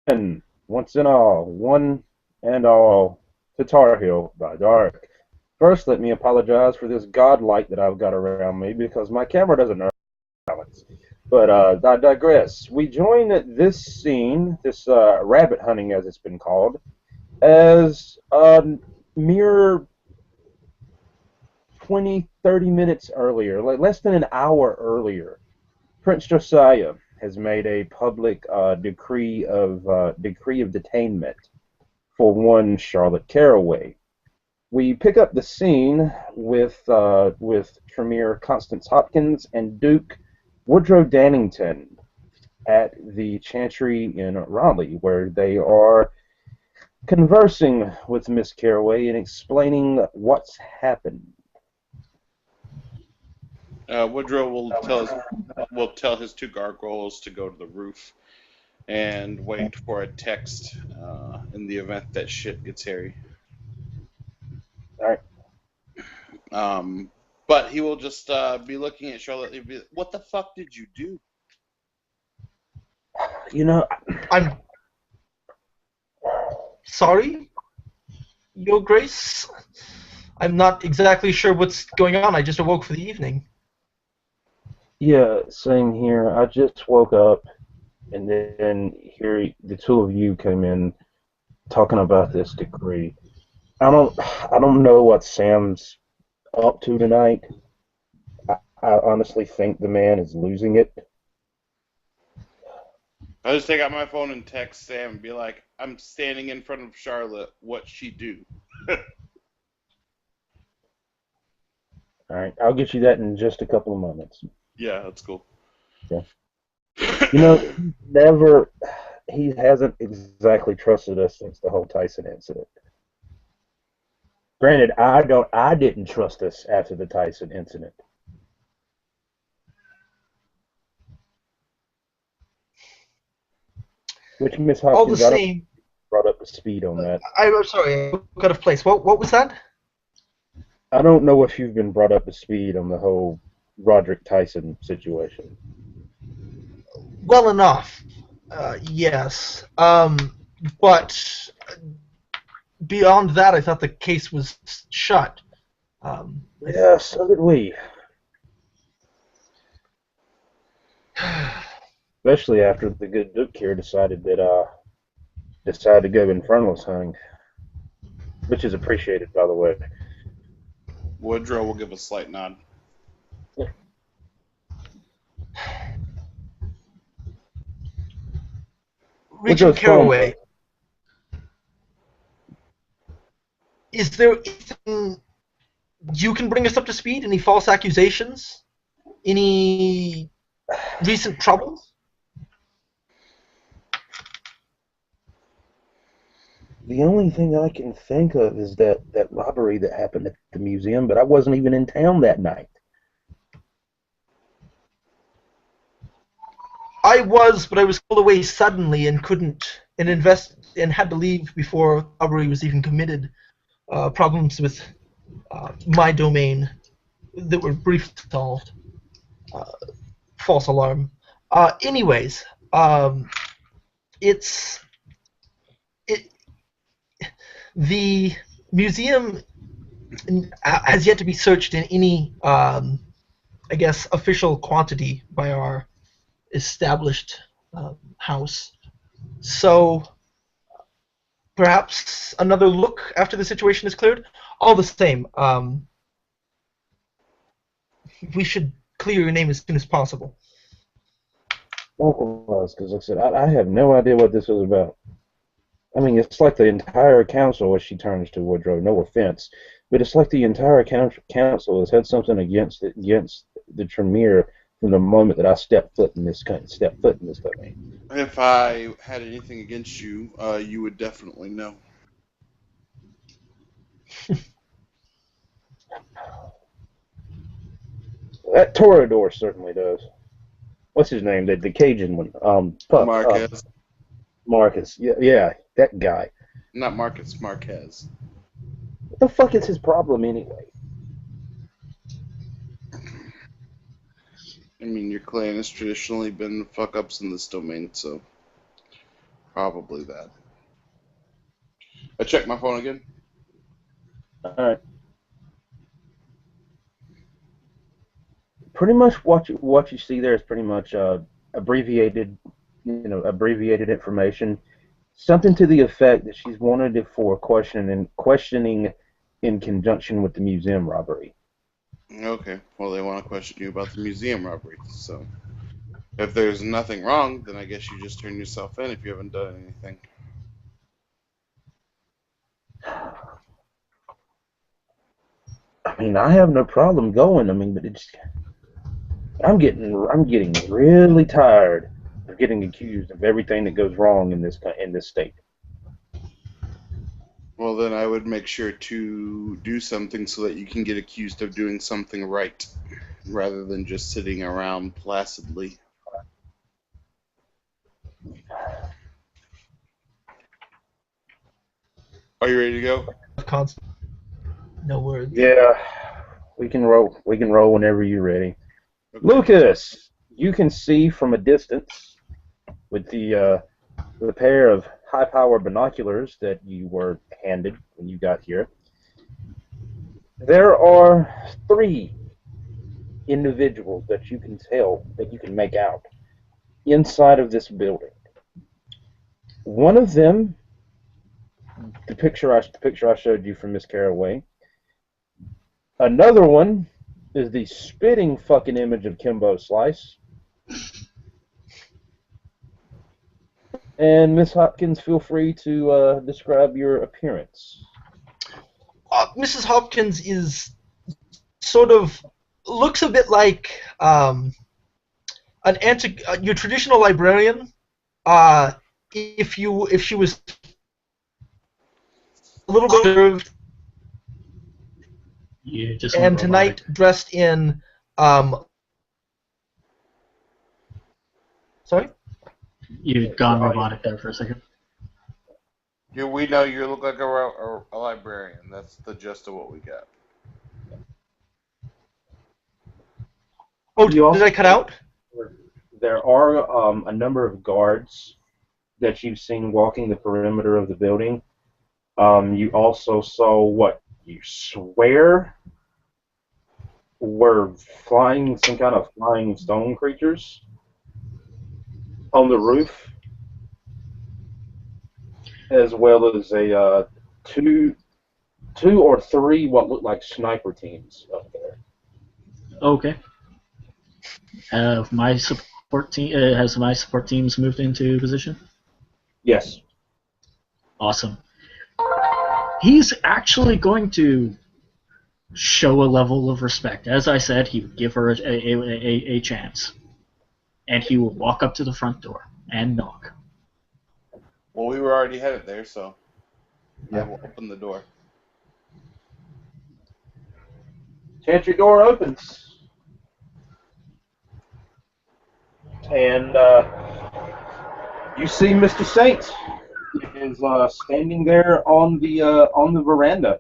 And once and all, one and all, to Tarheel by Dark. First, let me apologize for this godlight that I've got around me because my camera doesn't know balance. But I digress. We join this scene, this rabbit hunting as it's been called, as a mere 20, 30 minutes earlier, like less than an hour earlier. Prince Josiah has made a public decree of detainment for one Charlotte Caraway. We pick up the scene with Tremere Constance Hopkins and Duke Woodrow Dannington at the Chantry in Raleigh, where they are conversing with Miss Caraway and explaining what's happened. Woodrow will tell his two gargoyles to go to the roof and wait for a text in the event that shit gets hairy. All right, Um, but he will just be looking at Charlotte. He'll be, what the fuck did you do? you know, I'm sorry, Your Grace. I'm not exactly sure what's going on. I just awoke for the evening. yeah, same here. I just woke up and then here the two of you came in talking about this decree. I don't know what Sam's up to tonight. I honestly think the man is losing it. I just take out my phone and text Sam and be like, I'm standing in front of Charlotte. What she do? All right, I'll get you that in just a couple of moments. Yeah, that's cool. Yeah. You know, never he hasn't exactly trusted us since the whole Tyson incident. Granted, I didn't trust us after the Tyson incident. Which Miss All the Hopkins, I don't same, brought up to speed on that. I'm sorry, I woke out of place. What was that? I don't know if you've been brought up to speed on the whole Roderick Tyson situation. Well enough. Yes. But beyond that, I thought the case was shut. I Yeah, so did we. Especially after the good Duke here decided to go infernals hunting, which is appreciated, by the way. Woodrow will give a slight nod. Regent Woodrow's phone. Caraway, is there anything you can bring us up to speed? Any false accusations? Any recent troubles? The only thing I can think of is that robbery that happened at the museum, but I wasn't even in town that night. I was, but I was called away suddenly and couldn't and had to leave before robbery was even committed. Problems with my domain that were briefly solved. Uh, False alarm. Anyways, it's it the museum has yet to be searched in any, I guess, official quantity by our established house. So perhaps another look after the situation is cleared. All the same, we should clear your name as soon as possible. Likewise, because like I said, I have no idea what this was about. I mean, it's like the entire council, as she turns to Woodrow, no offense, but it's like the entire council has had something against the Tremere from the moment that I stepped foot in this domain. If I had anything against you, you would definitely know. That Torador certainly does. What's his name? The Cajun one. Puck. Marquez. Marcus. Yeah, yeah, that guy. Not Marcus, Marquez. What the fuck is his problem anyway? I mean, your clan has traditionally been fuck ups in this domain, so. Probably that. I checked my phone again. All right. Pretty much what you see there is pretty much abbreviated, abbreviated information. Something to the effect that she's wanted it for questioning in conjunction with the museum robbery. Okay. Well, they want to question you about the museum robbery. So, if there's nothing wrong, then I guess you just turn yourself in if you haven't done anything. I mean, I have no problem going. I mean, but I'm getting really tired of getting accused of everything that goes wrong in this state. Well, then I would make sure to do something so that you can get accused of doing something right, rather than just sitting around placidly. Are you ready to go? Constant. No words. Yeah, we can roll. We can roll whenever you're ready. Okay. Lucas, you can see from a distance with the pair of high-power binoculars that you were handed when you got here. There are 3 individuals that you can make out inside of this building. One of them, the picture I showed you from Miss Caraway. Another one is the spitting fucking image of Kimbo Slice. And Miss Hopkins, feel free to describe your appearance. Mrs. Hopkins is sort of looks a bit like your traditional librarian. If she was a little bit reserved, You just and went tonight robotic. dressed in sorry. You'd gone robotic there for a second. We know you look like a librarian. That's the gist of what we got. Oh, You also- did I cut out? There are a number of guards that you've seen walking the perimeter of the building. You also saw what you swear were some kind of flying stone creatures on the roof, as well as two or three what looked like sniper teams up there. Okay. Has my support teams moved into position? Yes. Awesome. He's actually going to show a level of respect. As I said, he would give her a chance. And he will walk up to the front door and knock. Well, we were already headed there, so I Yeah. will open the door. Chantry door opens, and you see Mr. Saint is standing there on the veranda.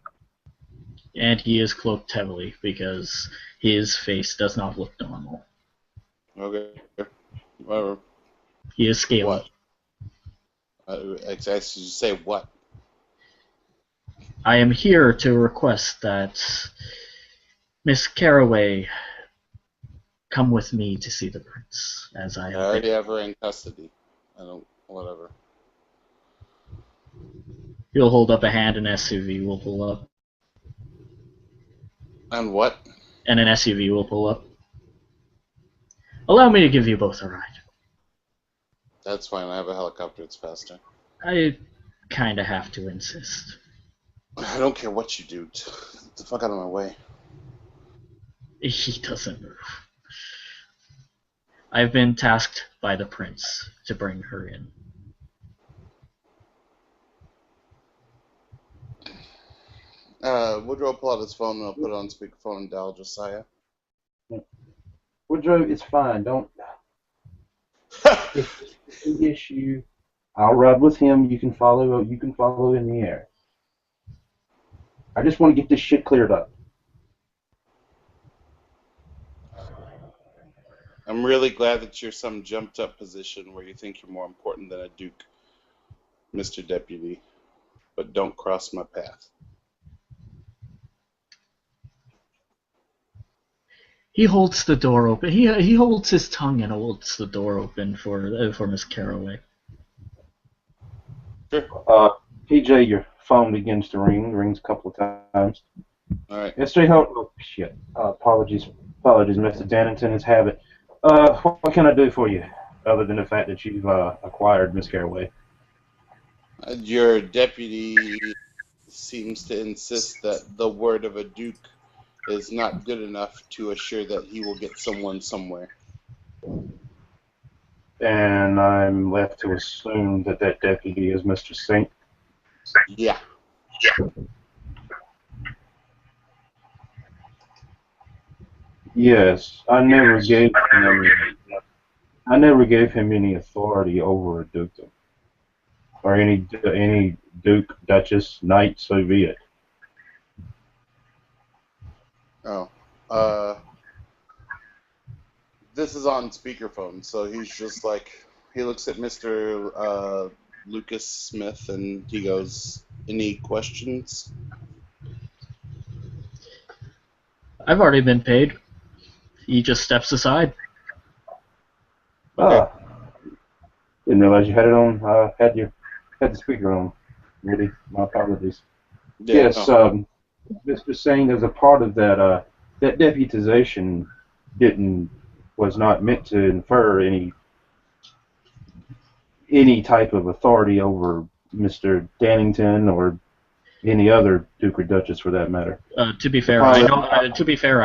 And he is cloaked heavily because his face does not look normal. Okay. Whatever. He is scaly. What? I should say what? I am here to request that Miss Caraway come with me to see the prince, as I I already have her in custody. Whatever. He'll hold up a hand, an SUV will pull up. And what? And an SUV will pull up. Allow me to give you both a ride. That's fine. I have a helicopter. It's faster. I kinda have to insist. I don't care what you do. Get the fuck out of my way. He doesn't move. I've been tasked by the prince to bring her in. Woodrow will pull out his phone and I'll put it on speakerphone and dial Josiah. Woodrow, it's fine. Don't. If it's an issue, I'll ride with him. You can follow. You can follow in the air. I just want to get this shit cleared up. I'm really glad that you're some jumped up position where you think you're more important than a duke. Mr. Deputy, but don't cross my path. He holds the door open. He holds his tongue and holds the door open for Miss Caraway. Sure. PJ, your phone begins to ring. Rings a couple of times. All right. Mr. Oh, shit. Apologies, Mr. Dannington. It's habit. What can I do for you, other than the fact that you've acquired Miss Caraway? Your deputy seems to insist that the word of a duke is not good enough to assure that he will get someone somewhere. And I'm left to assume that that deputy is Mr. Sink. Yeah. Yes, I never gave him any authority over a dukedom or any duke, duchess, knight, so be it. Oh. This is on speakerphone, so he's just like, he looks at Mr. Lucas Smith and he goes, "Any questions?" I've already been paid. He just steps aside. Okay. Didn't realize you had it on. Had the speaker on. Really, my apologies. Yeah, Yes, no. Mr. Singh, as a part of that, that deputization was not meant to infer any type of authority over Mr. Dannington or any other Duke or Duchess for that matter. To be fair, I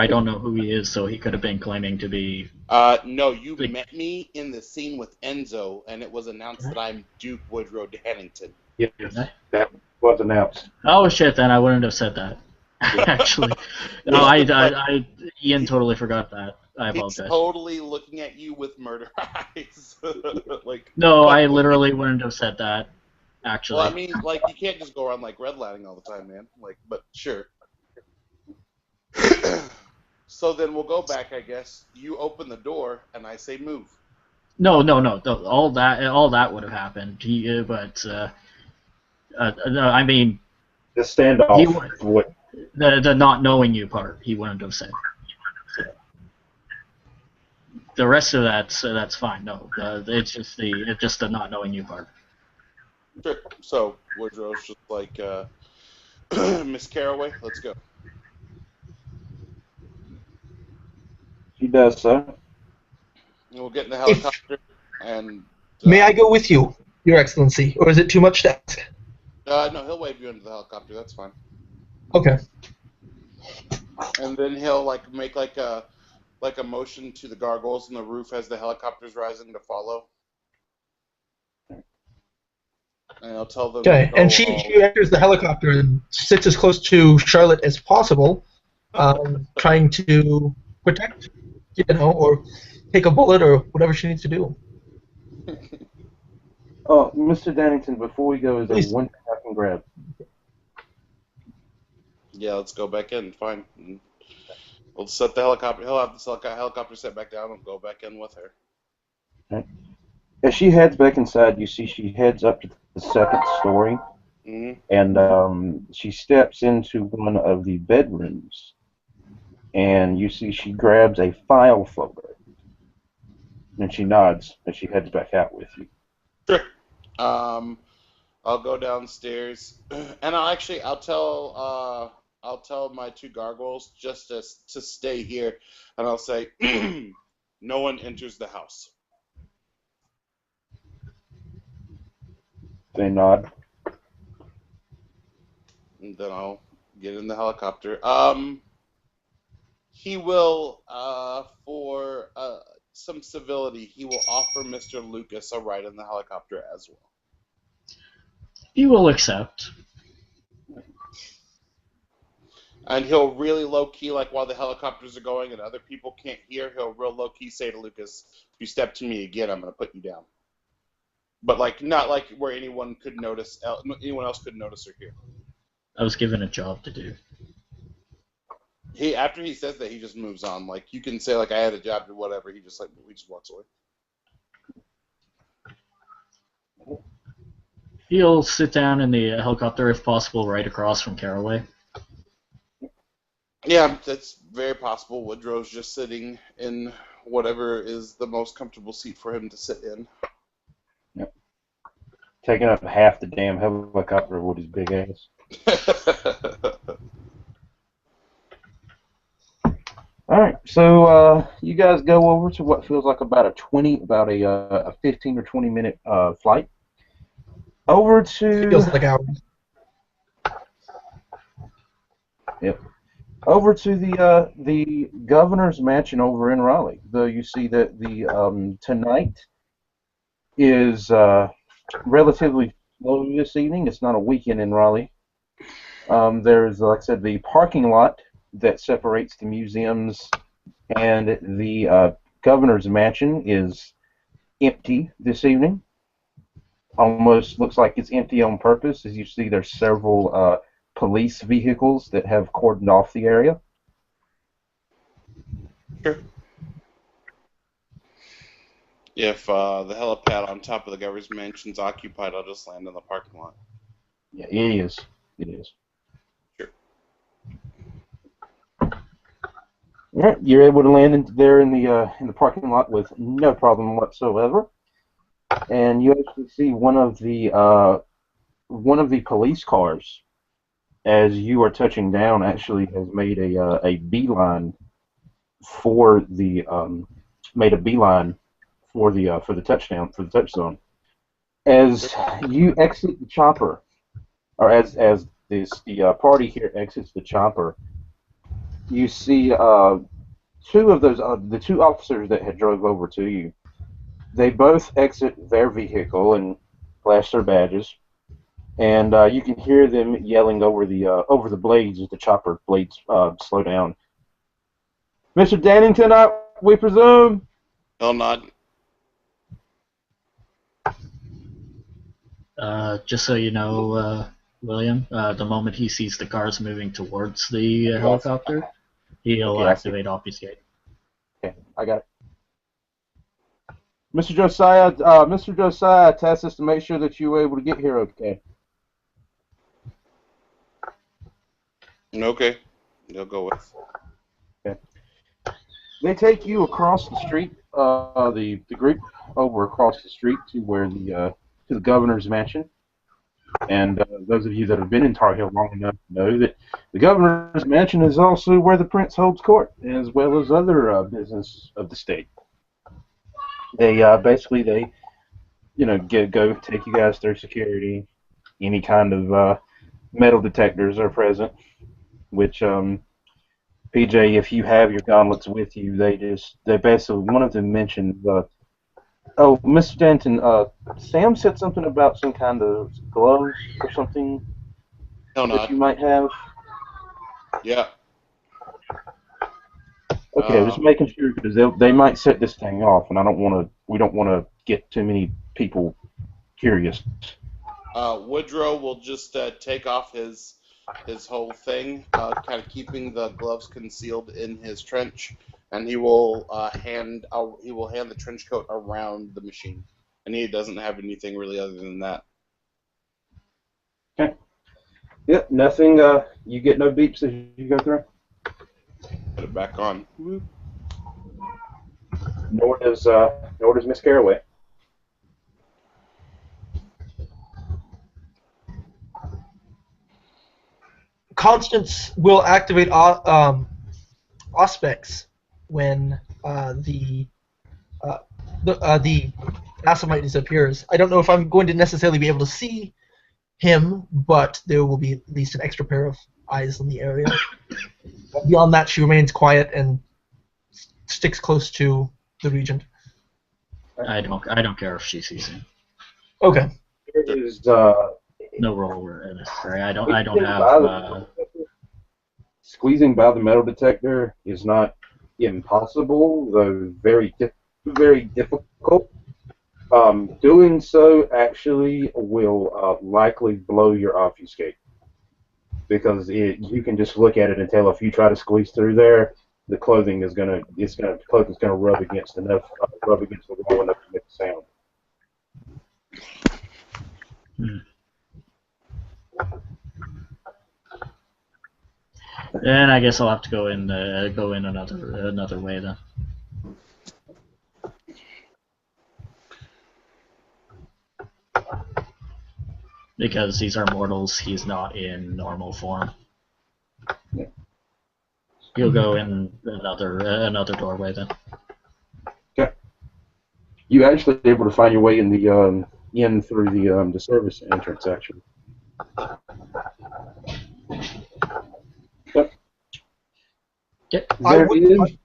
don't know who he is, so he could have been claiming to be. No, you met me in the scene with Enzo, and it was announced that I'm Duke Woodrow Dannington. Yes, that was announced. Oh shit! Then I wouldn't have said that. Actually, no, Ian totally forgot that. I apologize. He's totally looking at you with murder eyes. Like, no, I literally wouldn't have said that. Actually. Well, I mean, like, you can't just go around like redlining all the time, man. Like, but sure. So then we'll go back, I guess. You open the door, and I say move. No. All that would have happened. I mean, the standoff. The not knowing you part, he wouldn't have said. The rest of that's fine. No, it's just the not knowing you part. Sure. So Woodrow's just like, Miss Caraway, let's go. She does so. And we'll get in the helicopter and. May I go with you, Your Excellency, or is it too much to ask? No, he'll wave you into the helicopter. That's fine. Okay. And then he'll like make like a motion to the gargoyles on the roof as the helicopter's rising to follow. And I'll tell them. Okay, and she enters the helicopter and sits as close to Charlotte as possible, trying to protect, or take a bullet or whatever she needs to do. Oh, Mr. Dannington, before we go, is there Please. one thing I can grab? Yeah, let's go back in. Fine. We'll set the helicopter. He'll have the helicopter set back down and go back in with her. Okay. As she heads back inside, you see she heads up to the second story, and she steps into one of the bedrooms, and you see she grabs a file folder, and she nods as she heads back out with you. Sure. I'll go downstairs, and I'll tell my two gargoyles just to stay here, and I'll say, no one enters the house. They nod. And then I'll get in the helicopter. He will, for some civility, he will offer Mr. Lucas a ride in the helicopter as well. He will accept. And he'll really low-key, like while the helicopters are going and other people can't hear, he'll real low-key say to Lucas, if you step to me again, I'm going to put you down. But like not like where anyone else could notice or hear. I was given a job to do. After he says that, he just moves on. Like you can say like I had a job or whatever. He just walks away. He'll sit down in the helicopter, if possible, right across from Caraway. Yeah, that's very possible. Woodrow's just sitting in whatever is the most comfortable seat for him to sit in. Yep. Taking up half the damn helicopter with his big ass. All right, so you guys go over to what feels like about a 15 or 20 minute flight. Over to Feels like hours. Yep. Over to the governor's mansion over in Raleigh. Though you see that the tonight is relatively slow this evening. It's not a weekend in Raleigh. There's, like I said, the parking lot that separates the museums and the governor's mansion is empty this evening. Almost looks like it's empty on purpose. As you see, there's several police vehicles that have cordoned off the area. Sure. If the helipad on top of the governor's mansion's occupied, I'll just land in the parking lot. Yeah, it is. It is. Sure. All right, you're able to land there in the parking lot with no problem whatsoever, and you actually see one of the police cars, as you are touching down, actually has made a beeline for the touch zone. As you exit the chopper, or as the party here exits the chopper, you see two of those the two officers that had drove over to you. They both exit their vehicle and flash their badges, and you can hear them yelling over the blades as the chopper blades slow down. Mr. Dannington, we presume. He'll nod. Just so you know, William, the moment he sees the cars moving towards the helicopter, he'll activate obfuscate. Okay, I got it. Mr. Josiah tasked us to make sure that you were able to get here okay. Okay. He'll go with. Okay. They take you across the street, the group over across the street to where to the governor's mansion. And those of you that have been in Tarheel long enough know that the governor's mansion is also where the prince holds court, as well as other business of the state. They basically go take you guys through security. Any kind of metal detectors are present, which PJ, if you have your gauntlets with you, they basically, one of them mentioned oh, Mr. Danton, Sam said something about some kind of gloves or something that you might have. Yeah. Okay, just making sure, because they might set this thing off, and we don't want to get too many people curious. Woodrow will just take off his whole thing, kind of keeping the gloves concealed in his trench, and he will hand the trench coat around the machine, and he doesn't have anything really other than that. Okay. Yep. Nothing. You get no beeps as you go through. Put it back on. Nor does Miss Caraway. Constance will activate Auspex when the Asimite disappears. I don't know if I'm going to necessarily be able to see him, but there will be at least an extra pair of eyes in the area. Beyond that, she remains quiet and sticks close to the Regent. I don't care if she sees him. Okay. There is no role necessary. I don't have. Squeezing by the metal detector is not impossible, though very difficult. Doing so actually will likely blow your obfuscate, because you can just look at it and tell if you try to squeeze through there, the clothing's gonna rub against the wall enough to make a sound. And I guess I'll have to go in another way then. Because these are mortals, he's not in normal form. Yeah. He'll go in another doorway then. Okay. You actually able to find your way in the in through the service entrance actually. Yep. Okay. There is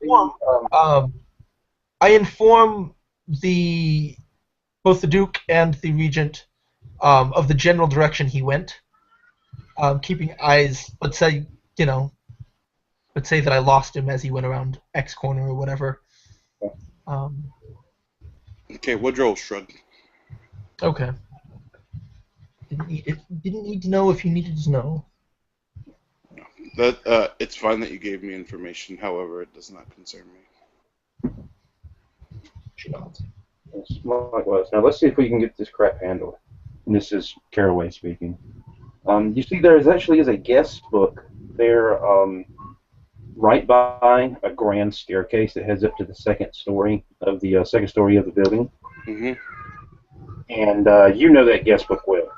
I inform both the Duke and the Regent of the general direction he went, keeping eyes. Let's say that I lost him as he went around X corner or whatever. Okay, Woodrow shrugged. Okay. Didn't need to know if you needed to know. That it's fine that you gave me information. However, it does not concern me. She nods. Likewise. Now let's see if we can get this crap handled. And this is Caraway speaking. You see, there actually is a guest book there, right by a grand staircase that heads up to the second story of the building. Mm-hmm. And you know that guest book well.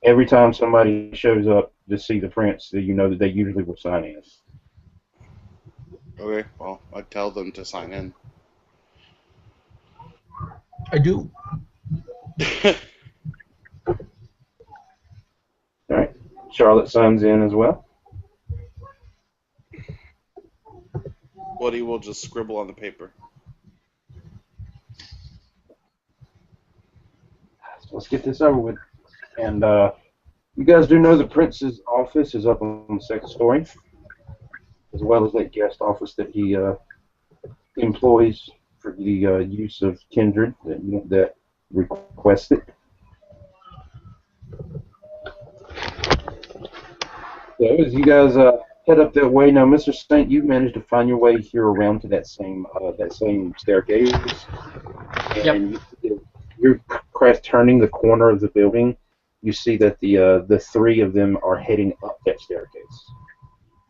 Every time somebody shows up to see the prince, you know that they usually will sign in. Okay, well, I tell them to sign in. I do. All right. Charlotte signs in as well. Woody will just scribble on the paper. So let's get this over with. And you guys do know the prince's office is up on the second story, as well as that guest office that he employs for the use of kindred that request it. So as you guys head up that way, now Mr. Saint, you've managed to find your way here around to that same staircase, and you're turning the corner of the building. You see that the three of them are heading up that staircase.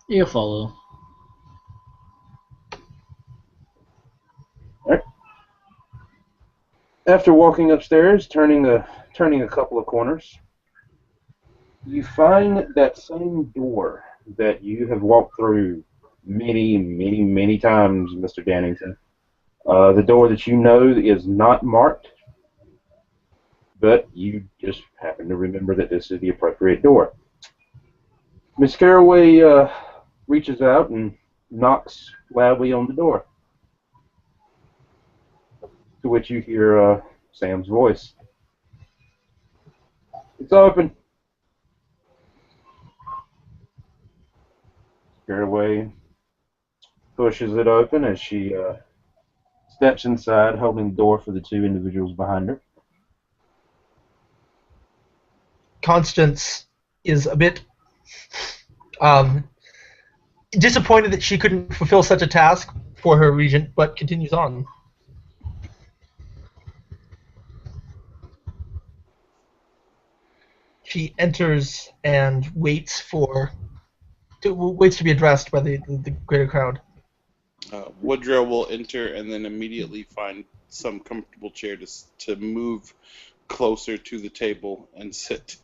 You follow. All right. After walking upstairs, turning a couple of corners, you find that same door that you have walked through many, many, many times, Mr. Dannington. The door that you know is not marked, but you just happen to remember that this is the appropriate door. Miss Caraway reaches out and knocks loudly on the door, to which you hear Sam's voice. It's open. Caraway pushes it open as she steps inside, holding the door for the two individuals behind her. Constance is a bit disappointed that she couldn't fulfill such a task for her regent, but continues on. She enters and waits to be addressed by the greater crowd. Woodrow will enter and then immediately find some comfortable chair to move closer to the table and sit.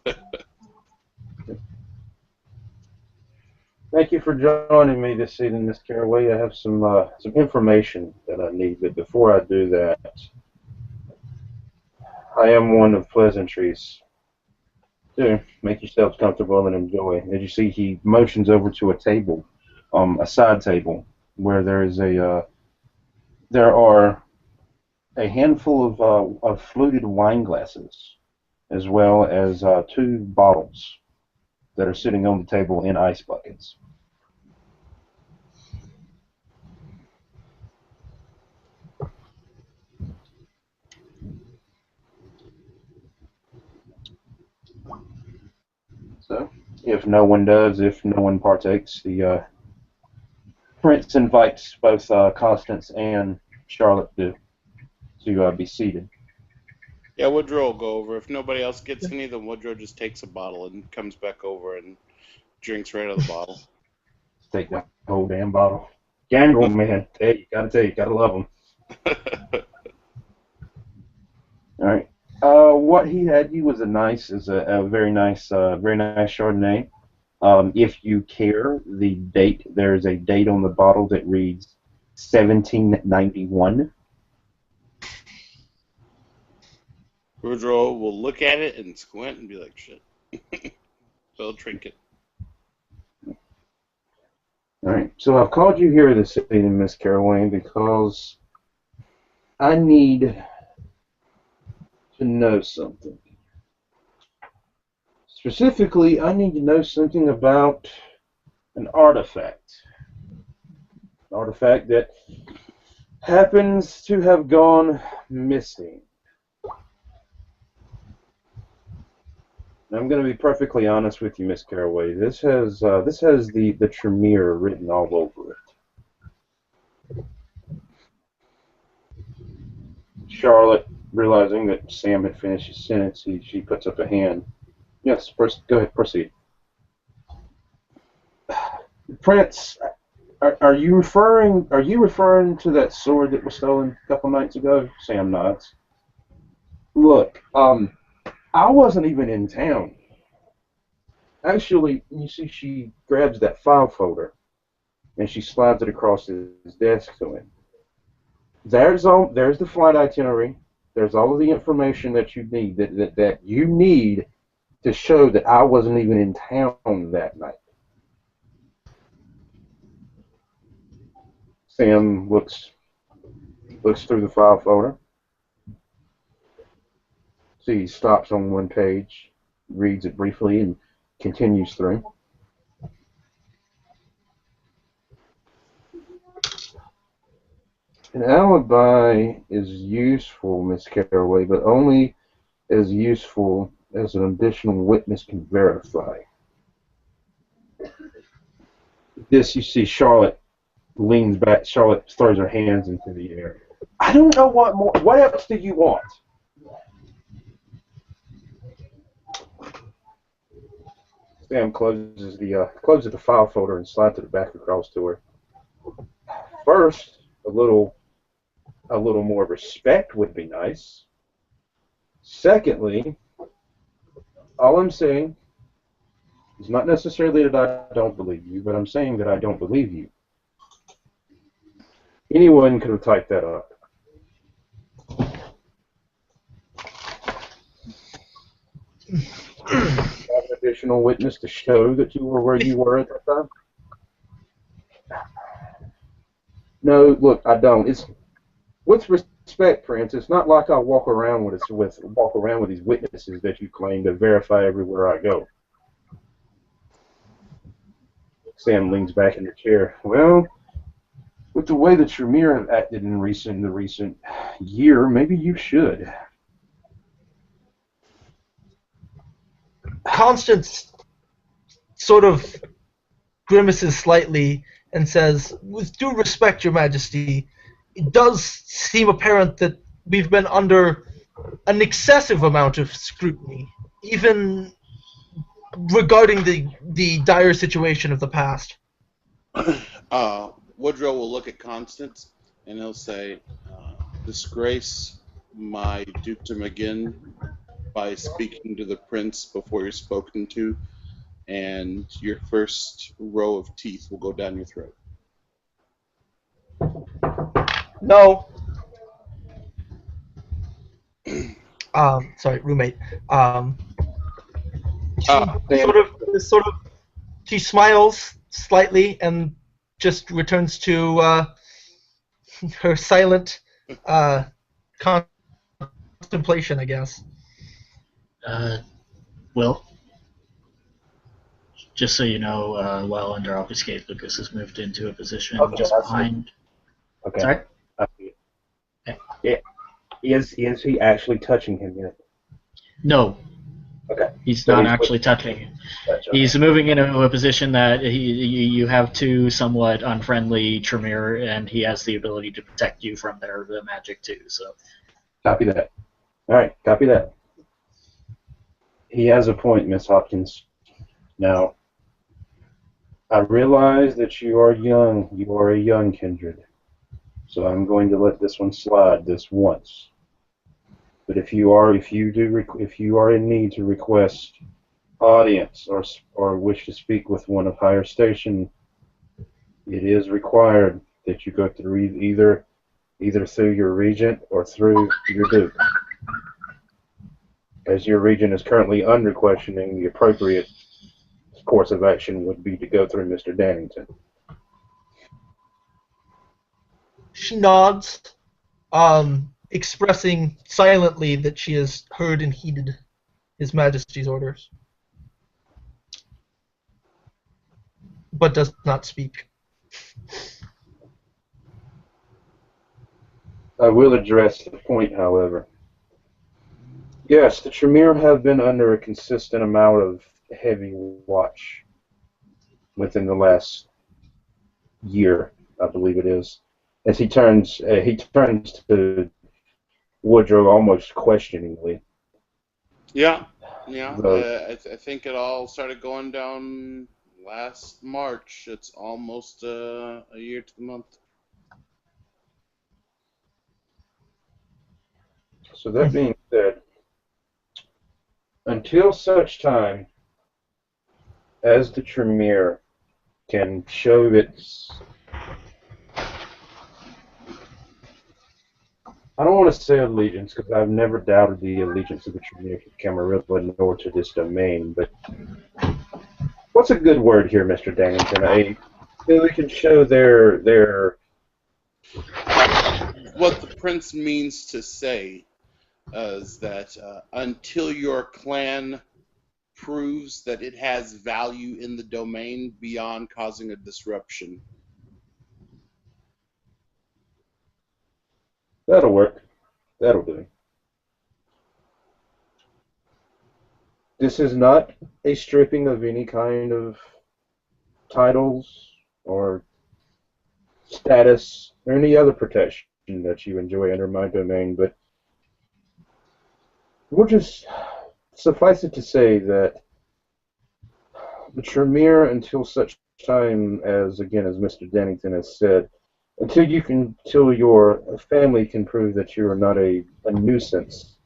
Thank you for joining me this evening, Miss Caraway. I have some information that I need, but before I do that, I am one of pleasantries. Do make yourselves comfortable and enjoy. As you see, he motions over to a table, a side table, where there are a handful of fluted wine glasses, as well as two bottles that are sitting on the table in ice buckets. So, if no one partakes, the Prince invites both Constance and Charlotte to be seated. Yeah, Woodrow will go over. If nobody else gets any, then Woodrow just takes a bottle and comes back over and drinks right out of the bottle. Take the whole damn bottle. Gangrel, man. Hey, gotta love him. All right. What he had you was a very nice Chardonnay. If you care, there's a date on the bottle that reads 1791. Woodrow will look at it and squint and be like, shit. So he'll drink it. All right. So I've called you here this evening, Miss Caraway, because I need to know something. Specifically, I need to know something about an artifact. An artifact that happens to have gone missing. I'm going to be perfectly honest with you, Miss Caraway. This has the Tremere written all over it. Charlotte, realizing that Sam had finished his sentence, she puts up a hand. Yes, go ahead, proceed. Prince, are you referring to that sword that was stolen a couple nights ago? Sam nods. Look, I wasn't even in town. Actually, you see, she grabs that file folder and she slides it across his desk to him. There's the flight itinerary. There's all of the information that you need that you need to show that I wasn't even in town that night. Sam looks through the file folder. See, he stops on one page, reads it briefly, and continues through. An alibi is useful, Miss Caraway, but only as useful as an additional witness can verify. This, you see, Charlotte leans back. Charlotte throws her hands into the air. I don't know what more. What else do you want? Sam closes the file folder and slides it back across to her. First, a little more respect would be nice. Secondly, all I'm saying is not necessarily that I don't believe you, but I'm saying that I don't believe you. Anyone could have typed that up. Have an additional witness to show that you were where you were at that time? No, look, I don't. It's with respect, Prince. It's not like I walk around with these witnesses that you claim to verify everywhere I go. Sam leans back in her chair. Well, with the way the Tremere have acted in the recent year, maybe you should. Constance sort of grimaces slightly and says, with due respect, Your Majesty, it does seem apparent that we've been under an excessive amount of scrutiny, even regarding the dire situation of the past. Woodrow will look at Constance and he'll say, disgrace my dukedom again by speaking to the prince before you're spoken to, and your first row of teeth will go down your throat. No. Sorry, roommate. She smiles slightly and just returns to her silent contemplation, I guess. Will, just so you know, while under obfuscate, Lucas has moved into a position just behind. Okay. Sorry? Is he actually touching him yet? No. Okay. He's not actually touching him. Gotcha. He's moving into a position that you have two somewhat unfriendly Tremere, and he has the ability to protect you from their magic too. So. Copy that. All right, copy that. He has a point, Miss Hopkins. Now, I realize that you are young. You are a young kindred. So I'm going to let this one slide this once. But if you are in need to request audience or wish to speak with one of higher station, it is required that you go through either through your regent or through your duke. As your regent is currently under questioning, the appropriate course of action would be to go through Mr. Dannington. She nods, expressing silently that she has heard and heeded His Majesty's orders, but does not speak. I will address the point, however. Yes, the Tremere have been under a consistent amount of heavy watch within the last year, I believe it is. As he turns to Woodrow almost questioningly. Yeah. The, I think it all started going down last March. It's almost a year to the month. so that being said, until such time as the Tremere can show its, I don't want to say allegiance because I've never doubted the allegiance of the Tremere to Camarilla nor to this domain, but what's a good word here, Mr. Dannington? They can show their What the prince means to say is that until your clan proves that it has value in the domain beyond causing a disruption. That'll work. That'll do. This is not a stripping of any kind of titles or status or any other protection that you enjoy under my domain, but we'll just suffice it to say that the Tremere, until such time as, again, as Mr. Dennington has said, until your family can prove that you are not a nuisance,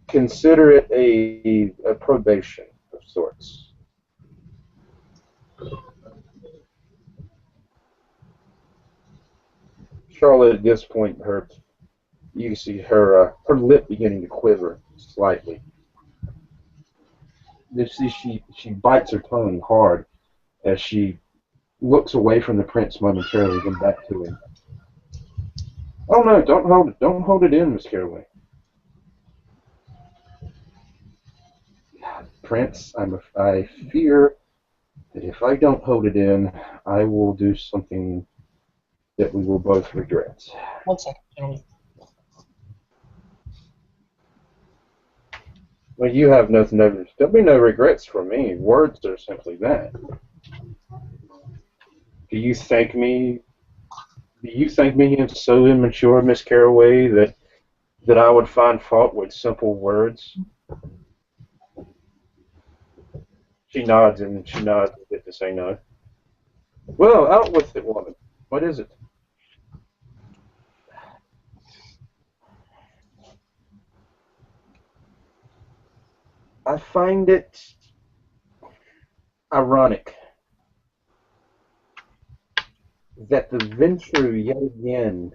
consider it a probation of sorts. Charlotte, at this point, you can see her lip beginning to quiver slightly. You see she bites her tongue hard as she looks away from the prince momentarily, then back to him. Oh no! Don't hold it in, Miss Caraway. Prince, I fear that if I don't hold it in, I will do something that we will both regret. 1 second, gentlemen. Well, you have nothing. There'll be no regrets for me. Words are simply that. Do you think me so immature, Miss Caraway, that I would find fault with simple words? She nods as if to say no. Well, out with it, woman. What is it? I find it ironic that the Ventru yet again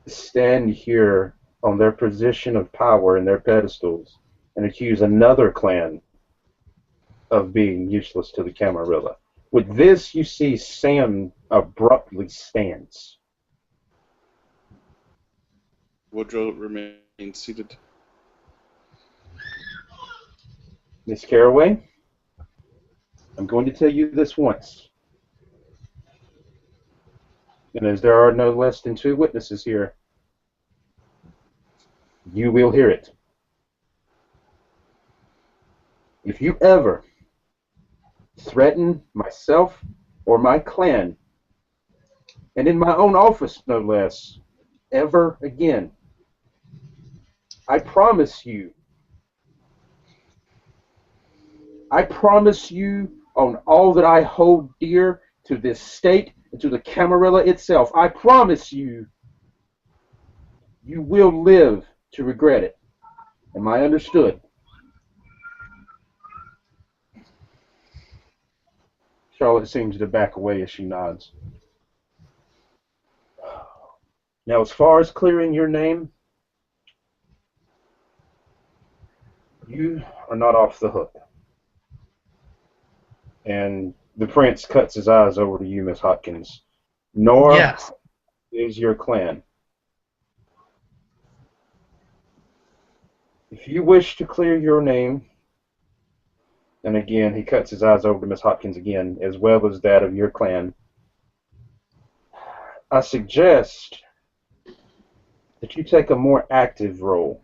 stand here on their position of power and their pedestals and accuse another clan of being useless to the Camarilla. With this, you see Sam abruptly stands. Woodrow remains seated. Miss Caraway, I'm going to tell you this once. And as there are no less than 2 witnesses here, you will hear it. If you ever threaten myself or my clan, and in my own office no less, ever again, I promise you on all that I hold dear to this state and to the Camarilla itself. I promise you, you will live to regret it. Am I understood? Charlotte seems to back away as she nods. Now, as far as clearing your name, you are not off the hook. And the prince cuts his eyes over to you, Miss Hopkins. Nor Yes. is your clan. If you wish to clear your name, and again he cuts his eyes over to Miss Hopkins again, as well as that of your clan, I suggest that you take a more active role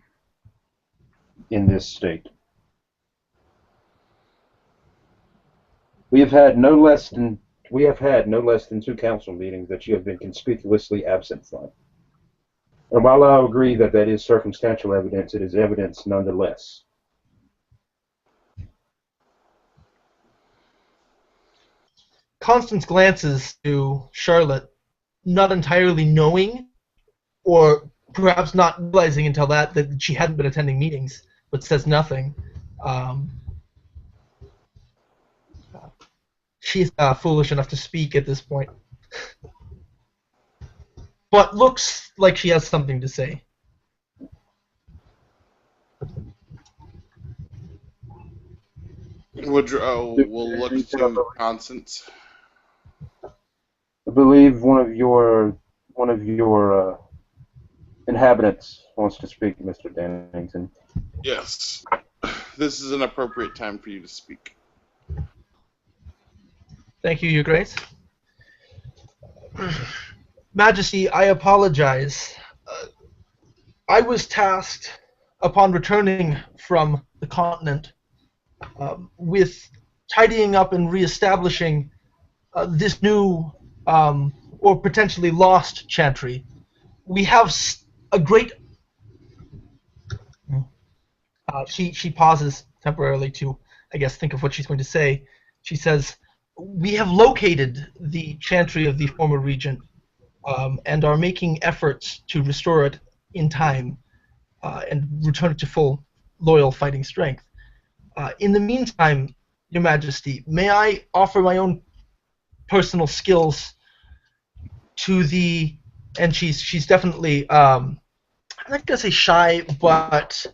in this state. We have had no less than 2 council meetings that you have been conspicuously absent from. And while I agree that that is circumstantial evidence, it is evidence nonetheless. Constance glances to Charlotte, not entirely knowing, or perhaps not realizing until that she hadn't been attending meetings, but says nothing. She's foolish enough to speak at this point, but looks like she has something to say. Woodrow will look to Constance. I believe one of your inhabitants wants to speak, Mr. Dannington. Yes. This is an appropriate time for you to speak. Thank you, Your Grace. Majesty, I apologize. I was tasked, upon returning from the continent, with tidying up and reestablishing this new or potentially lost chantry. We have a great... She pauses temporarily to, I guess, think of what she's going to say. She says, we have located the chantry of the former regent and are making efforts to restore it in time and return it to full, loyal fighting strength. In the meantime, Your Majesty, may I offer my own personal skills to the... And she's definitely, I'm not going to say shy, but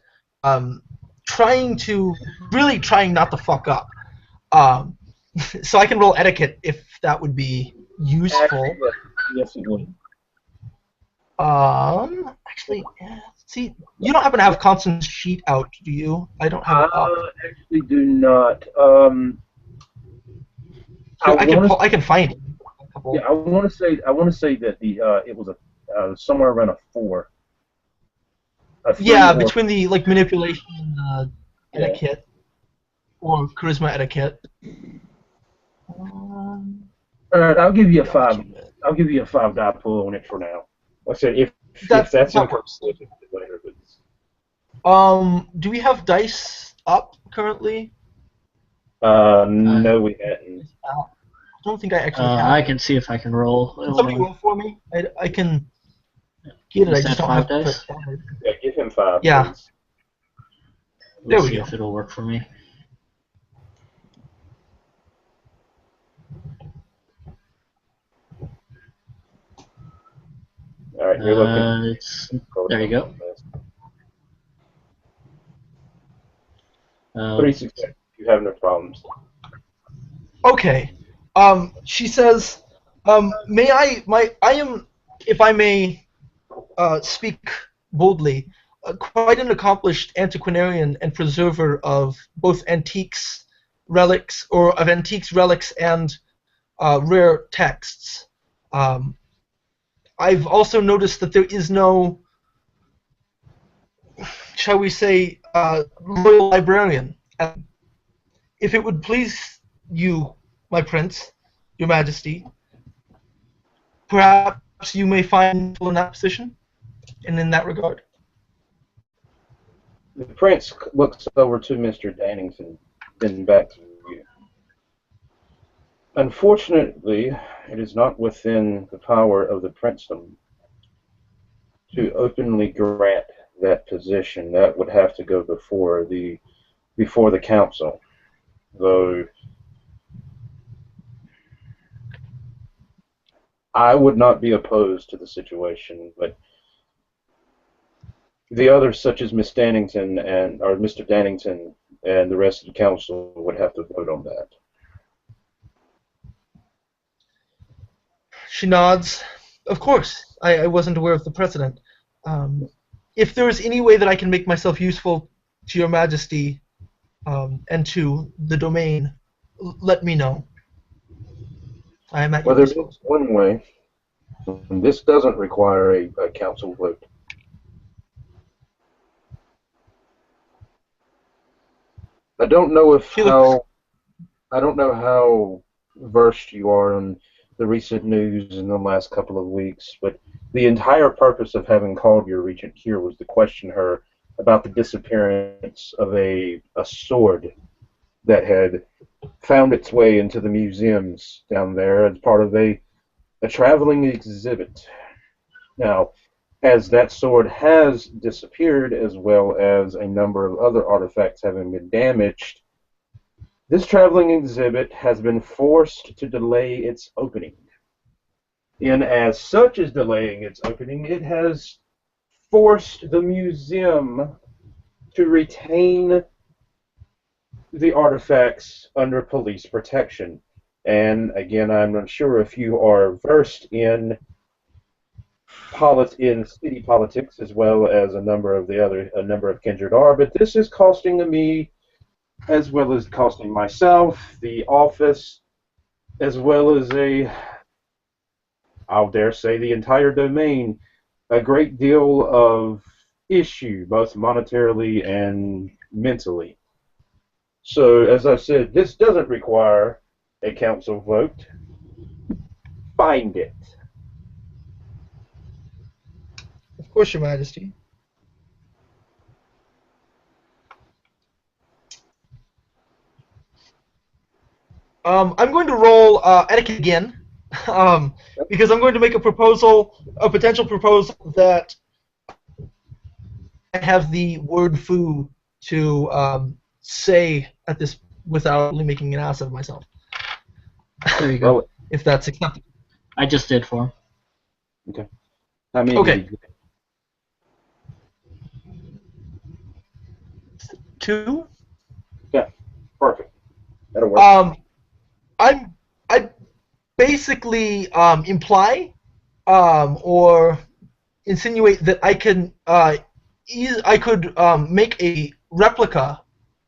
trying not to fuck up. So I can roll etiquette if that would be useful. Yes, it would. Actually, see, you don't happen to have Constance's sheet out, do you? I don't have it up. Actually do not. I can find it. Yeah, I want to say that it was somewhere around a 4. Yeah, between the manipulation and etiquette or charisma etiquette. All right, I'll give you a 5. I'll give you a 5 die pull on it for now. Like I said, if that's inconclusive later. Do we have dice up currently? No, we hadn't. I don't think I actually have. I can see if I can roll. Can somebody roll for me? I can get it. I just don't have dice. Yeah, give him 5. Yeah. Please. There we see go. if it'll work for me. All right, you're looking. There you go. 3 success. You have no problems. Okay. She says, may I am, if I may speak boldly, quite an accomplished antiquarian and preserver of both antiques, relics, and rare texts. I've also noticed that there is no, shall we say, royal librarian. If it would please you, my prince, your majesty, perhaps you may find in that position, and in that regard. The prince looks over to Mr. Dannington, then back to you. Unfortunately, it is not within the power of the princedom to openly grant that position. That would have to go before the council. Though I would not be opposed to the situation, but the others, such as Miss Dannington or Mr. Dannington and the rest of the council, would have to vote on that. She nods. Of course, I wasn't aware of the precedent. If there is any way that I can make myself useful to your majesty and to the domain, let me know. I am at Well, your there is disposal. one way, and this doesn't require a council vote. I don't know if She looks. how I don't know how versed you are on the recent news in the last couple of weeks, but the entire purpose of having called your regent here was to question her about the disappearance of a sword that had found its way into the museums down there as part of a traveling exhibit. Now, as that sword has disappeared, as well as a number of other artifacts having been damaged, this traveling exhibit has been forced to delay its opening. And as such as delaying its opening, it has forced the museum to retain the artifacts under police protection. And again, I'm not sure if you are versed in city politics as well as a number of kindred are, but this is costing me, as well as costing myself, the office, as well as I'll dare say, the entire domain, a great deal of issue, both monetarily and mentally. So, as I said, this doesn't require a council vote. Find it. Of course, your majesty. I'm going to roll etiquette again, because I'm going to make a potential proposal that I have the word "foo" to say at this without really making an ass of myself. There you go. Well, If that's acceptable. I just did for him. okay. How many Okay. did you get? 2. Yeah, perfect. That'll work. I basically imply or insinuate that I could make a replica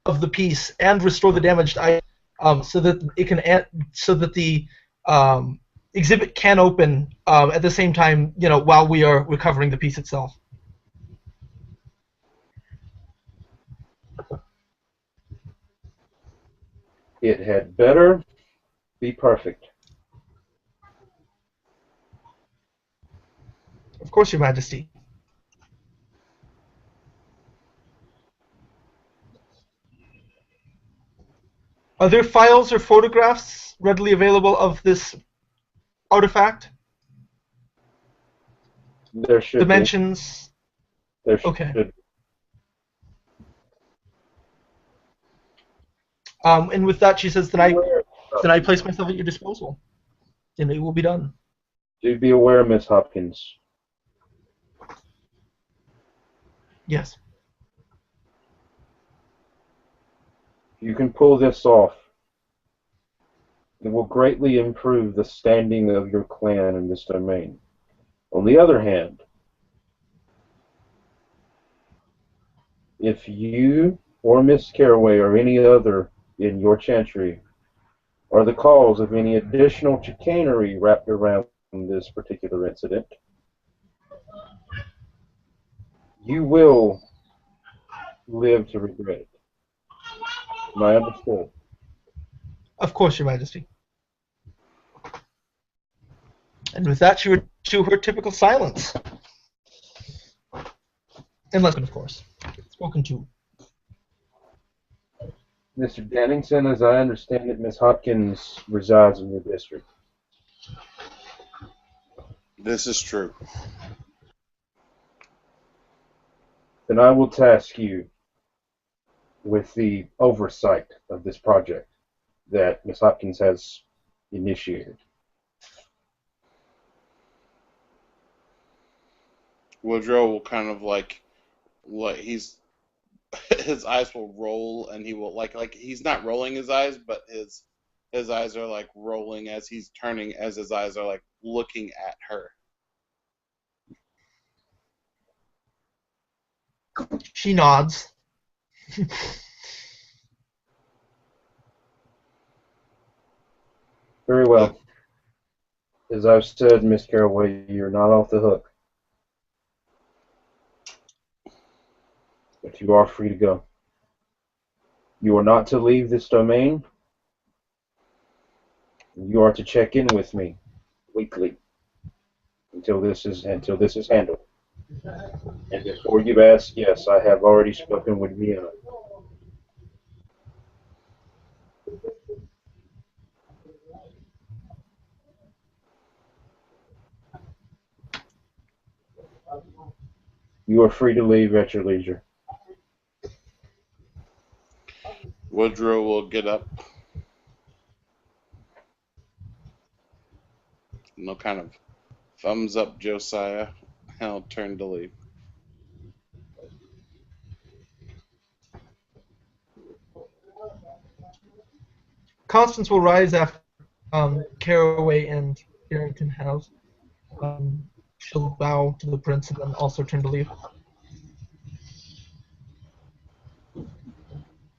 of the piece and restore the damaged item, so that the exhibit can open at the same time, while we are recovering the piece itself. It had better be perfect. Of course, Your Majesty. Are there files or photographs readily available of this artifact? There should Dimensions? be. There Okay. should. And with that, she says, then Aware. I place myself at your disposal, and it will be done. Do be aware, Miss Hopkins. Yes. You can pull this off. It will greatly improve the standing of your clan in this domain. On the other hand, if you or Miss Caraway or any other in your chantry are the cause of any additional chicanery wrapped around this particular incident, you will live to regret it. Am I understood? Of course, Your Majesty. And with that, she returned to her typical silence. Unless, of course, spoken to. Mr. Dennington, as I understand it, Miss Hopkins resides in your district. This is true. Then I will task you with the oversight of this project that Miss Hopkins has initiated. Woodrow will kind of like he's his eyes will roll, and he will like he's not rolling his eyes, but his eyes are like rolling as he's turning, as his eyes are like looking at her. She nods. Very well. As I've said, Miss Caraway, you're not off the hook. But you are free to go. You are not to leave this domain. You are to check in with me weekly until this is handled. And before you ask, yes, I have already spoken with Vienna. You are free to leave at your leisure. Woodrow will get up and he'll kind of thumbs up Josiah, and he'll turn to leave. Constance will rise after Caraway and Barrington have. She'll bow to the prince and then also turn to leave.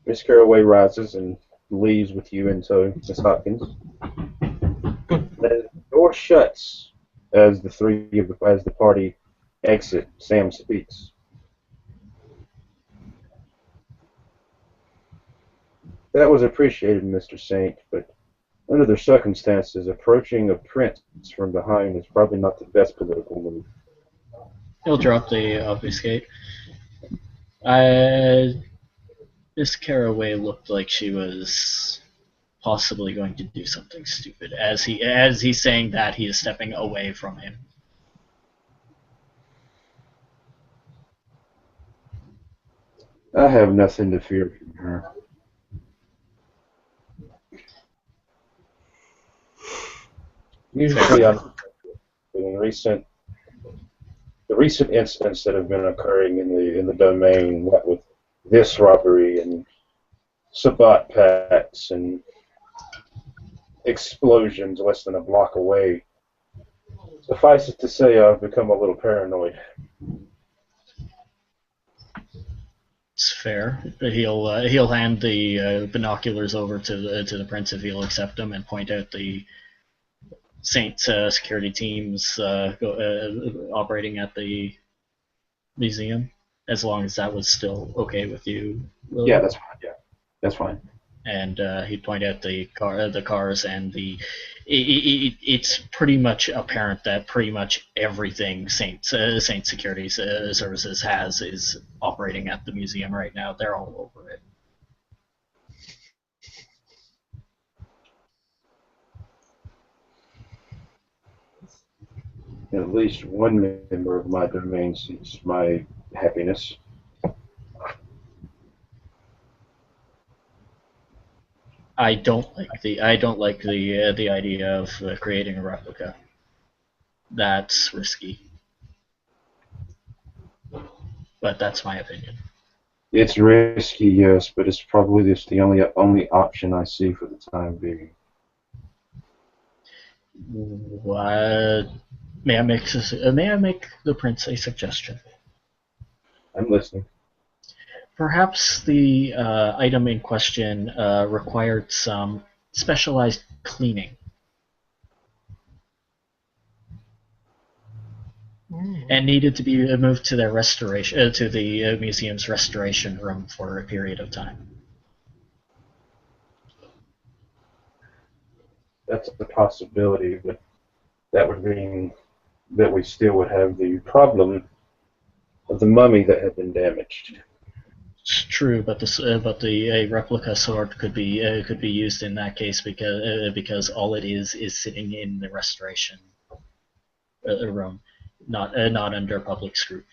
Miss Caraway rises and leaves with you in tow, Miss Hopkins. The door shuts as the party exit. Sam speaks. That was appreciated, Mr. Saint, but under the circumstances, approaching a prince from behind is probably not the best political move. He'll drop the obfuscate. Miss Caraway looked like she was possibly going to do something stupid. As he's saying that, he is stepping away from him. I have nothing to fear from her. Usually, the recent incidents that have been occurring in the domain, what with this robbery and Sabbat packs and explosions less than a block away, suffice it to say, I've become a little paranoid. It's fair. He'll hand the binoculars over to the prince if he'll accept them, and point out the Saint security teams operating at the museum, as long as that was still okay with you, William. Yeah, that's fine. Yeah, that's fine. And he'd point out the cars, and it's pretty much apparent that pretty much everything Saint Security Services has is operating at the museum right now. They're all over it. At least one member of my domain seeks my happiness. I don't like the idea of creating a replica. That's risky, but that's my opinion. It's risky, yes, but it's probably just the only option I see for the time being. What? May I make the prince a suggestion? I'm listening. Perhaps the item in question required some specialized cleaning, and needed to be moved to their to the museum's restoration room for a period of time. That's a possibility, but that would mean that we still would have the problem of the mummy that had been damaged. It's true, but the a replica sword could be used in that case because all it is sitting in the restoration room, not under public scrutiny.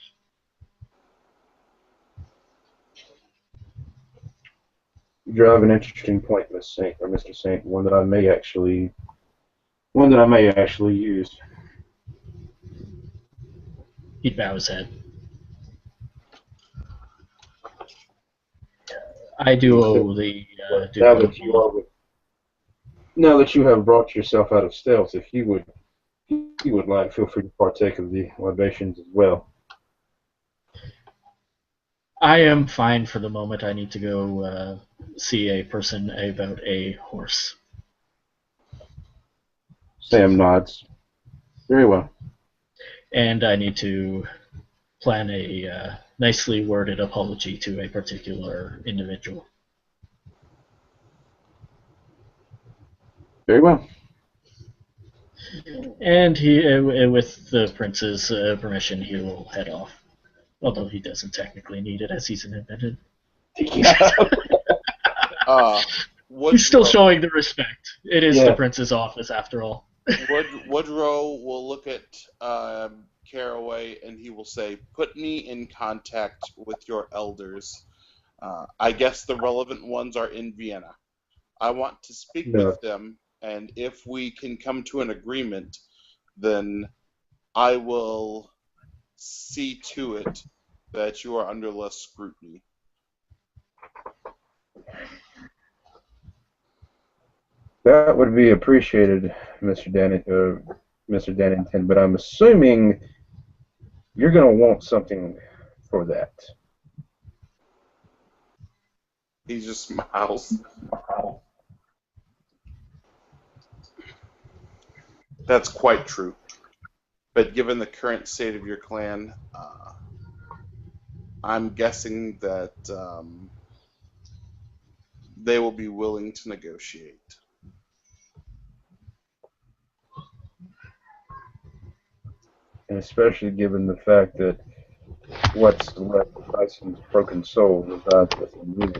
You drive an interesting point, Miss Saint or Mr. Saint, one that I may actually use. He'd bow his head. I do owe the now that you are now that you have brought yourself out of stealth, if you would like, feel free to partake of the libations as well. I am fine for the moment. I need to go see a person about a horse. Sam nods. Very well. And I need to plan a nicely worded apology to a particular individual. Very well. And he, with the prince's permission, he will head off. Although he doesn't technically need it, as he's an independent. He's still showing the respect. It is the prince's office, after all. Woodrow will look at Caraway and he will say, "Put me in contact with your elders. I guess the relevant ones are in Vienna. I want to speak with them, and if we can come to an agreement, then I will see to it that you are under less scrutiny." That would be appreciated, Mr. Dannington, but I'm assuming you're going to want something for that. He just smiles. That's quite true. But given the current state of your clan, I'm guessing that they will be willing to negotiate. And especially given the fact that what's left of Tyson's broken soul resides within you.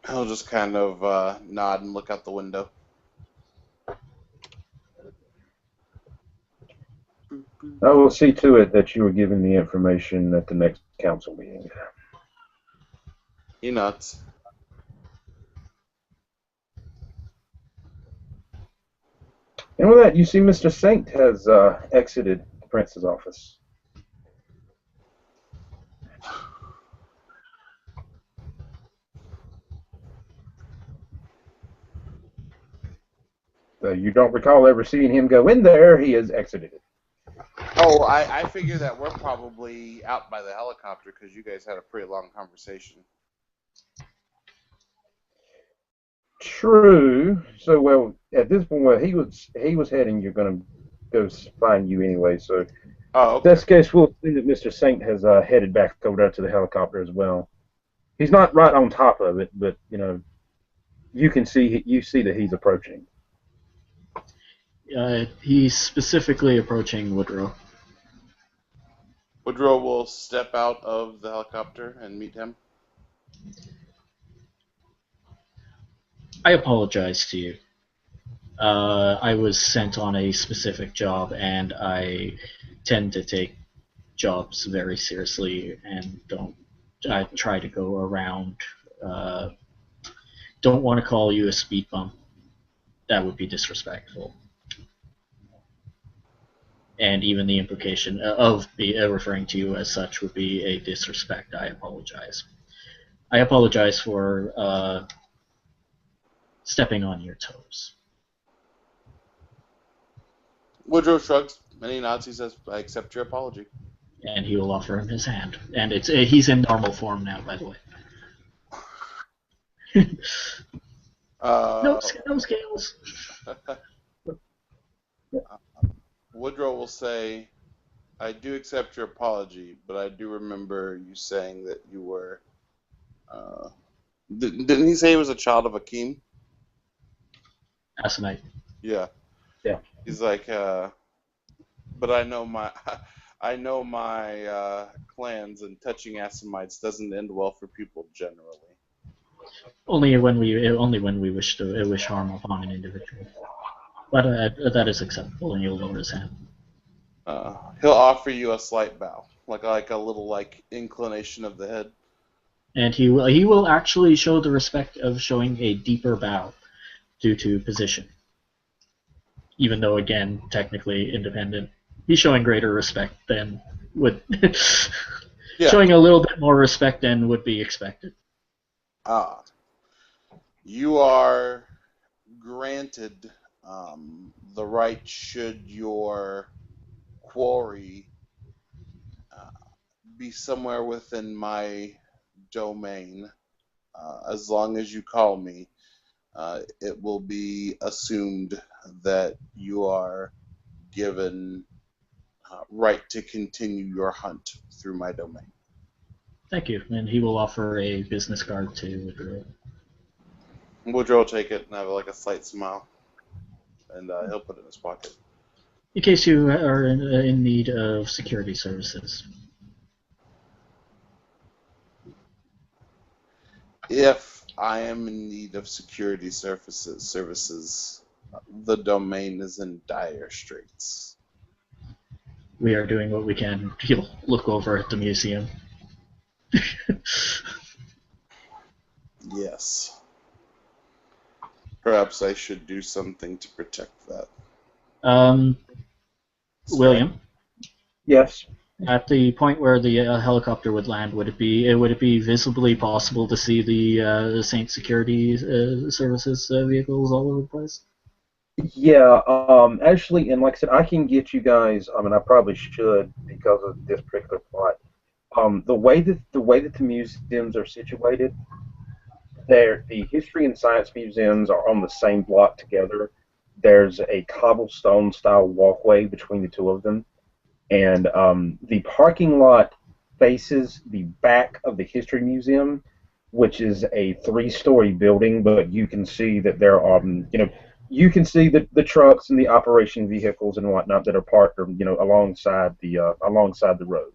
He'll just kind of nod and look out the window. I will see to it that you are given the information at the next council meeting. He nods. And with that, you see Mr. Saint has exited the Prince's office. You don't recall ever seeing him go in there. He has exited it. Oh, I figure that we're probably out by the helicopter because you guys had a pretty long conversation. True. So, well, at this point, where he was heading, you're going to go find you anyway. So, okay. In this case, we'll assume that Mr. Saint has headed back over there to the helicopter as well. He's not right on top of it, but you see that he's approaching. He's specifically approaching Woodrow. Woodrow will step out of the helicopter and meet him. I apologize to you. I was sent on a specific job, and I tend to take jobs very seriously and I try to go around. Don't want to call you a speed bump. That would be disrespectful. And even the implication of referring to you as such would be a disrespect. I apologize. I apologize for stepping on your toes. Woodrow shrugs and he nods. He says, "I accept your apology." And he will offer him his hand. And he's in normal form now, by the way. No scales. Woodrow will say, "I do accept your apology, but I do remember you saying that you were... didn't he say he was a child of Akeem?" Asinite. Yeah. Yeah. He's like, but I know I know my clans, and touching Assamites doesn't end well for people generally. Only when we wish harm upon an individual. But that is acceptable, and you'll lower his hand. He'll offer you a slight bow, like a little inclination of the head. And he will actually show the respect of showing a deeper bow due to position. Even though, again, technically independent, he's showing greater respect than would showing a little bit more respect than would be expected. You are granted the right, should your quarry be somewhere within my domain, as long as you call me, it will be assumed that you are given right to continue your hunt through my domain. Thank you, and he will offer a business card to Woodrow. Woodrow will take it and have a slight smile, and he'll put it in his pocket. In case you are in need of security services. If I am in need of security services, the domain is in dire straits. We are doing what we can. He'll look over at the museum. Yes. Perhaps I should do something to protect that. William? Yes. At the point where the helicopter would land, would it be visibly possible to see the Saint Security Services vehicles all over the place? Yeah, actually, and like I said, I can get you guys. I mean, I probably should because of this particular plot. The way that the museums are situated, the history and science museums are on the same block together. There's a cobblestone style walkway between the two of them, and the parking lot faces the back of the history museum, which is a 3-story building. But you can see that there are, you can see the trucks and the operation vehicles and whatnot that are parked, alongside the road.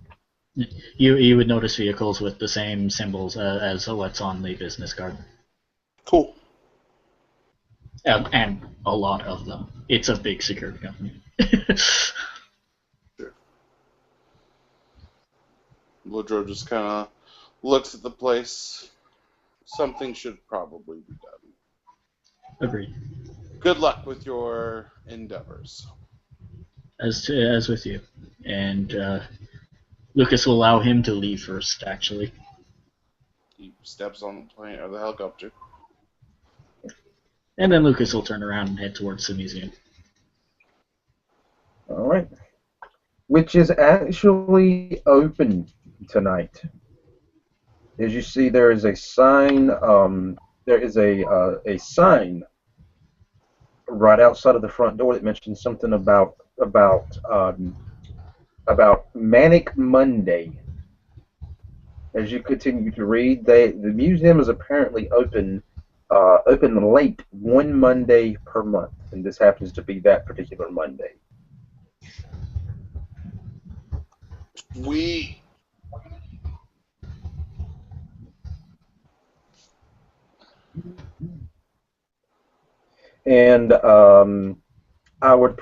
You would notice vehicles with the same symbols as what's on the business card. Cool. And a lot of them. It's a big security company. Sure. Woodrow just kind of looks at the place. Something should probably be done. Agreed. Good luck with your endeavors. As with you. And Lucas will allow him to leave first, actually. He steps on the plane or the helicopter. And then Lucas will turn around and head towards the museum. All right. Which is actually open tonight. As you see, there is a sign. There is a sign right outside of the front door that mentions something about Manic Monday. As you continue to read, the museum is apparently open late one Monday per month, and this happens to be that particular Monday. And I would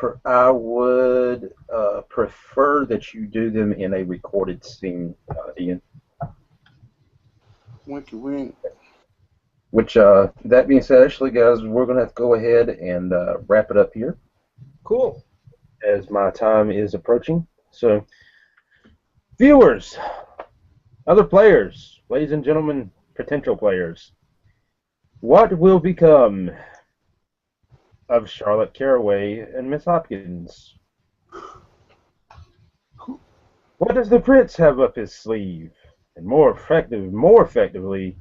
prefer that you do them in a recorded scene, Ian. Winky wink. Which, that being said, actually, guys, we're going to have to go ahead and wrap it up here. Cool. As my time is approaching. So, viewers, other players, ladies and gentlemen, potential players, what will become of Charlotte Carraway and Miss Hopkins? What does the Prince have up his sleeve? And more effectively,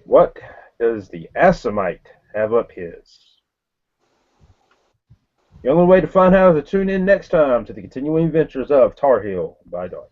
what does the Assamite have up his? The only way to find out is to tune in next time to the continuing adventures of Tarheel by Dark.